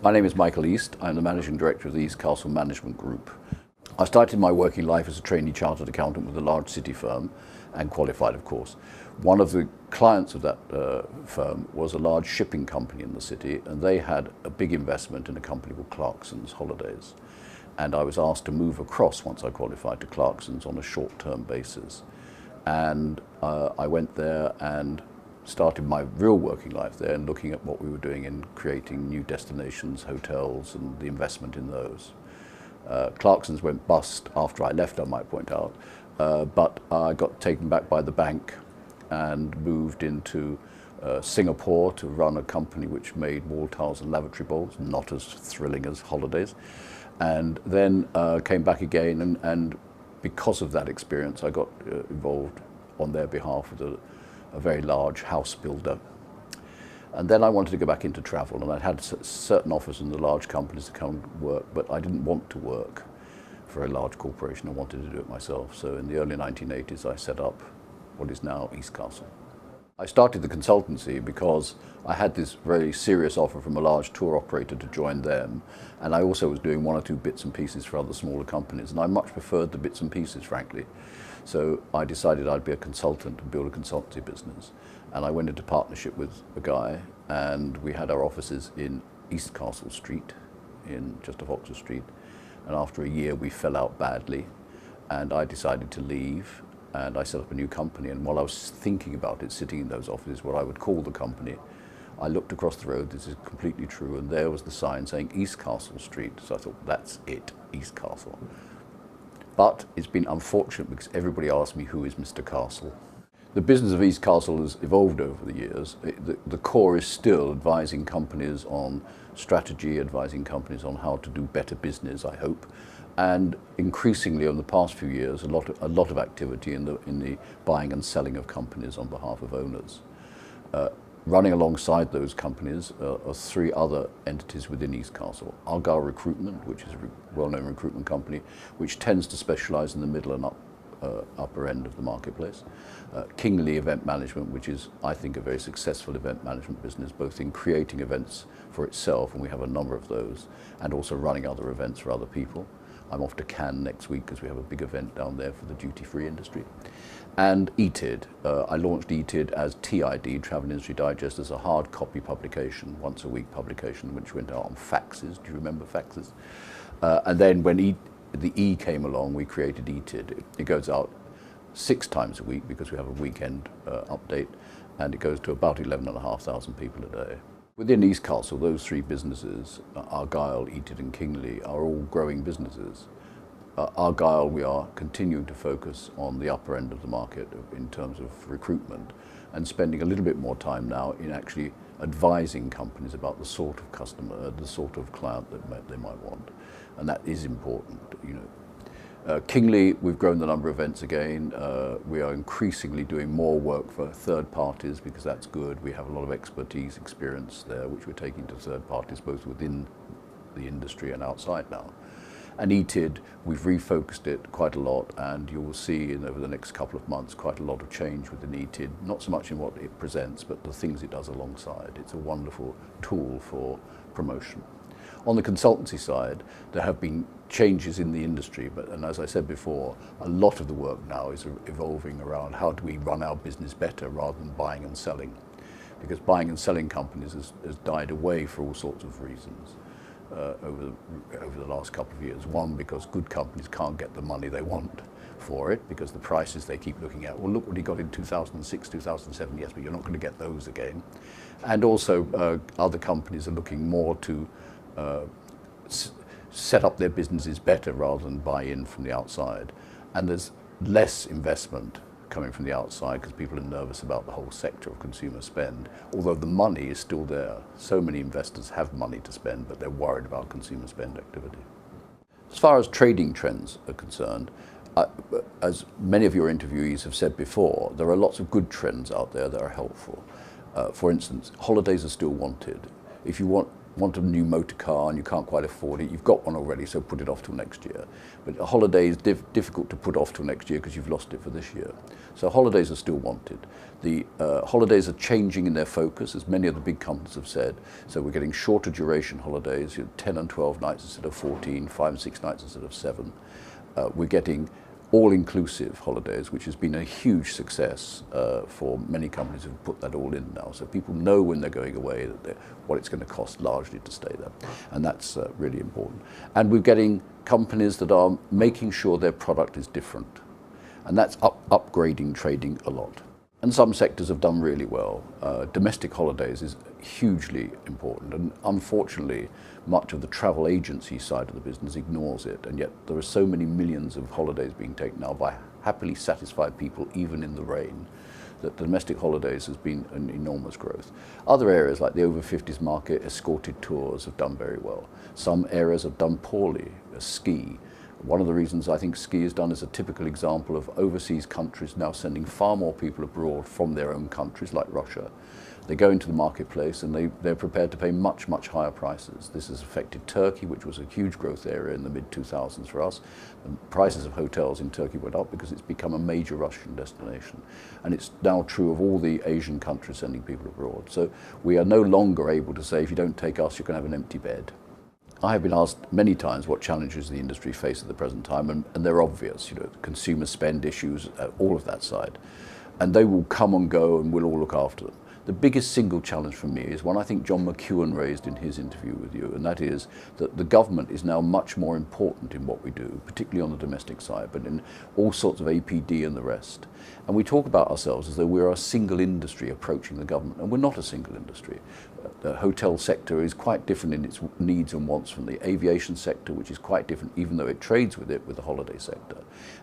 My name is Michael East. I'm the Managing Director of the Eastcastle Management Group. I started my working life as a trainee chartered accountant with a large city firm, and qualified, of course. One of the clients of that firm was a large shipping company in the city, and they had a big investment in a company called Clarkson's Holidays. And I was asked to move across once I qualified to Clarkson's on a short-term basis. And I went there and started my real working life there and looking at what we were doing in creating new destinations, hotels, and the investment in those. Clarkson's went bust after I left, I might point out, but I got taken back by the bank and moved into Singapore to run a company which made wall tiles and lavatory bowls, not as thrilling as Holidays. And then came back again, and because of that experience I got involved on their behalf with a very large house builder. And then I wanted to go back into travel, and I'd had certain offers in the large companies to come work, but I didn't want to work for a large corporation. I wanted to do it myself. So in the early 1980s I set up what is now Eastcastle. I started the consultancy because I had this very serious offer from a large tour operator to join them, and I also was doing one or two bits and pieces for other smaller companies, and I much preferred the bits and pieces, frankly. So I decided I'd be a consultant and build a consultancy business, and I went into partnership with a guy, and we had our offices in Eastcastle Street, in just off Oxford Street, and after a year we fell out badly, and I decided to leave. And I set up a new company, and while I was thinking about it, sitting in those offices, what I would call the company, I looked across the road, this is completely true, and there was the sign saying Eastcastle Street. So I thought, that's it, Eastcastle. But it's been unfortunate because everybody asked me, who is Mr. Castle? The business of Eastcastle has evolved over the years. The core is still advising companies on strategy, advising companies on how to do better business, I hope. And increasingly over the past few years, a lot of activity in the buying and selling of companies on behalf of owners. Running alongside those companies are three other entities within Eastcastle. Argyle Recruitment, which is a well-known recruitment company, which tends to specialise in the middle and upper end of the marketplace. Kingley Event Management, which is, I think, a very successful event management business, both in creating events for itself, and we have a number of those, and also running other events for other people. I'm off to Cannes next week because we have a big event down there for the duty-free industry. And e-tid. I launched e-tid as TID, Travel Industry Digest, as a hard copy publication, once a week publication, which went out on faxes. Do you remember faxes? And then when the E came along, we created e-tid. It goes out 6 times a week because we have a weekend update, and it goes to about 11,500 people a day. Within Eastcastle, those three businesses, Argyle, e-tid and Kingley, are all growing businesses. Argyle, we are continuing to focus on the upper end of the market in terms of recruitment, and spending a little bit more time now in actually advising companies about the sort of customer, the sort of client that they might want. And that is important, you know. Kingley, we've grown the number of events again. We are increasingly doing more work for third parties because that's good. We have a lot of expertise, experience there, which we're taking to third parties, both within the industry and outside now. And e-tid, we've refocused it quite a lot, and you will see over the next couple of months quite a lot of change within e-tid, not so much in what it presents, but the things it does alongside. It's a wonderful tool for promotion. On the consultancy side, there have been changes in the industry, and as I said before, a lot of the work now is evolving around how do we run our business better rather than buying and selling. Because buying and selling companies has died away for all sorts of reasons over the last couple of years. One, because good companies can't get the money they want for it, because the prices they keep looking at, well, look what he got in 2006, 2007, yes, but you're not going to get those again. And also other companies are looking more to set up their businesses better rather than buy in from the outside. And there's less investment coming from the outside because people are nervous about the whole sector of consumer spend, although the money is still there. So many investors have money to spend, but they're worried about consumer spend activity. As far as trading trends are concerned, as many of your interviewees have said before, there are lots of good trends out there that are helpful. For instance, holidays are still wanted. If you want want a new motor car and you can't quite afford it, you've got one already, so put it off till next year. But a holiday is difficult to put off till next year because you've lost it for this year. So holidays are still wanted. The holidays are changing in their focus, as many of the big companies have said. So we're getting shorter duration holidays, 10 and 12 nights instead of 14, 5 and 6 nights instead of 7. We're getting all-inclusive holidays, which has been a huge success for many companies who've put that all in now. So people know when they're going away what it's going to cost largely to stay there. And that's really important. And we're getting companies that are making sure their product is different. And that's upgrading trading a lot. And some sectors have done really well. Domestic holidays is hugely important, and unfortunately much of the travel agency side of the business ignores it, and yet there are so many millions of holidays being taken now by happily satisfied people even in the rain, that domestic holidays has been an enormous growth. Other areas like the over 50s market, escorted tours have done very well. Some areas have done poorly, ski. One of the reasons I think ski is done is a typical example of overseas countries now sending far more people abroad from their own countries, like Russia. They go into the marketplace and they're prepared to pay much, much higher prices. This has affected Turkey, which was a huge growth area in the mid-2000s for us. The prices of hotels in Turkey went up because it's become a major Russian destination. And it's now true of all the Asian countries sending people abroad. So we are no longer able to say, if you don't take us, you're going to have an empty bed. I have been asked many times what challenges the industry face at the present time, and they're obvious, consumer spend issues, all of that side. And they will come and go, and we'll all look after them. The biggest single challenge for me is one I think John McEwan raised in his interview with you, and that is that the government is now much more important in what we do, particularly on the domestic side, but in all sorts of APD and the rest. And we talk about ourselves as though we're a single industry approaching the government, and we're not a single industry. The hotel sector is quite different in its needs and wants from the aviation sector, which is quite different, even though it trades with it, with the holiday sector.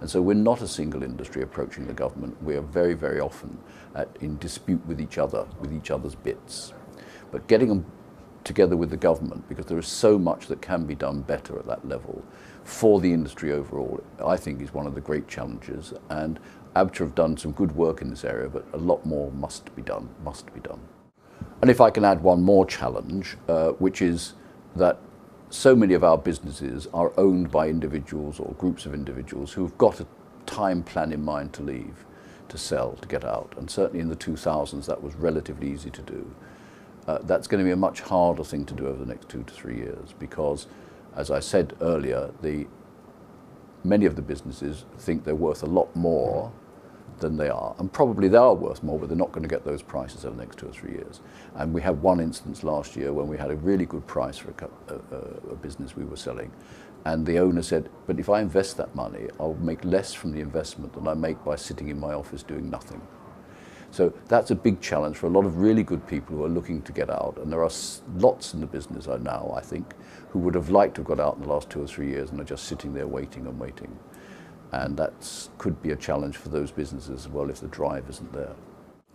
And so we're not a single industry approaching the government. We are very, very often in dispute with each other, with each other's bits. But getting them together with the government, because there is so much that can be done better at that level for the industry overall, I think is one of the great challenges. And ABTA have done some good work in this area, but a lot more must be done, must be done. And if I can add one more challenge, which is that so many of our businesses are owned by individuals or groups of individuals who've got a time plan in mind to leave, to sell, to get out. And certainly in the 2000s that was relatively easy to do. That's going to be a much harder thing to do over the next 2 to 3 years because, as I said earlier, many of the businesses think they're worth a lot more than they are, and probably they are worth more, but they're not going to get those prices over the next 2 or 3 years. And we had one instance last year when we had a really good price for a business we were selling, and the owner said, but if I invest that money, I'll make less from the investment than I make by sitting in my office doing nothing. So that's a big challenge for a lot of really good people who are looking to get out, and there are lots in the business now, I think, who would have liked to have got out in the last 2 or 3 years and are just sitting there waiting and waiting. And that could be a challenge for those businesses as well if the drive isn't there.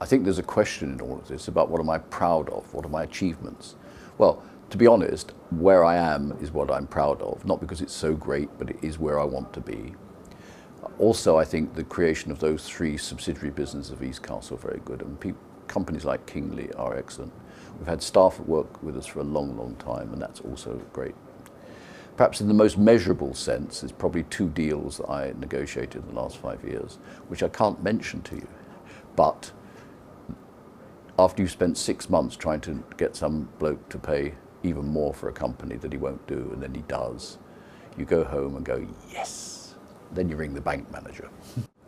I think there's a question in all of this about what am I proud of, what are my achievements? Well, to be honest, where I am is what I'm proud of, not because it's so great, but it is where I want to be. Also, I think the creation of those 3 subsidiary businesses of Eastcastle are very good, and companies like Kingley are excellent. We've had staff that work with us for a long, long time, and that's also great. Perhaps in the most measurable sense is probably 2 deals that I negotiated in the last 5 years, which I can't mention to you. But after you've spent 6 months trying to get some bloke to pay even more for a company that he won't do, and then he does, you go home and go, yes. Then you ring the bank manager.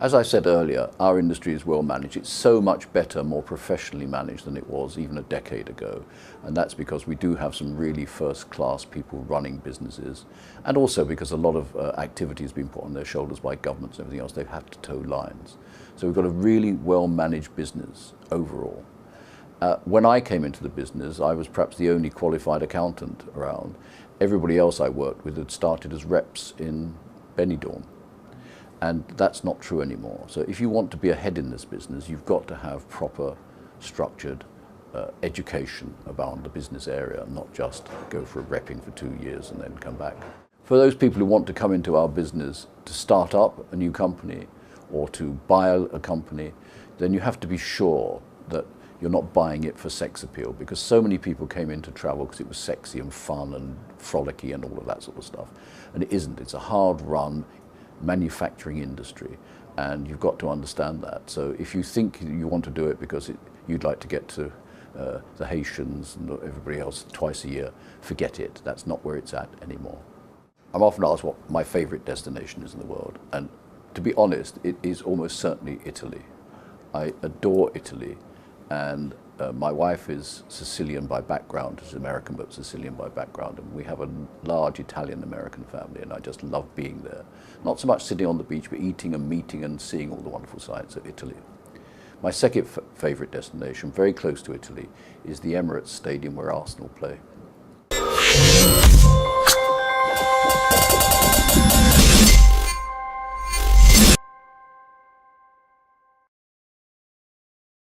As I said earlier, our industry is well managed. It's so much better, more professionally managed than it was even a decade ago. And that's because we do have some really first-class people running businesses. And also because a lot of activity has been put on their shoulders by governments and everything else. They've had to toe lines. So we've got a really well-managed business overall. When I came into the business, I was perhaps the only qualified accountant around. Everybody else I worked with had started as reps in Benidorm. And that's not true anymore. So if you want to be ahead in this business, you've got to have proper, structured education about the business area, not just go for a repping for 2 years and then come back. For those people who want to come into our business to start up a new company or to buy a company, then you have to be sure that you're not buying it for sex appeal, because so many people came in to travel because it was sexy and fun and frolicky and all of that sort of stuff. And it isn't. It's a hard-run manufacturing industry, and you've got to understand that. So if you think you want to do it because you'd like to get to the Haitians and everybody else twice a year, forget it. That's not where it's at anymore. I'm often asked what my favorite destination is in the world, and to be honest, it is almost certainly Italy. I adore Italy, and my wife is Sicilian by background. She's American but Sicilian by background, and we have a large Italian-American family, and I just love being there. Not so much sitting on the beach, but eating and meeting and seeing all the wonderful sights of Italy. My second favourite destination, very close to Italy, is the Emirates Stadium where Arsenal play.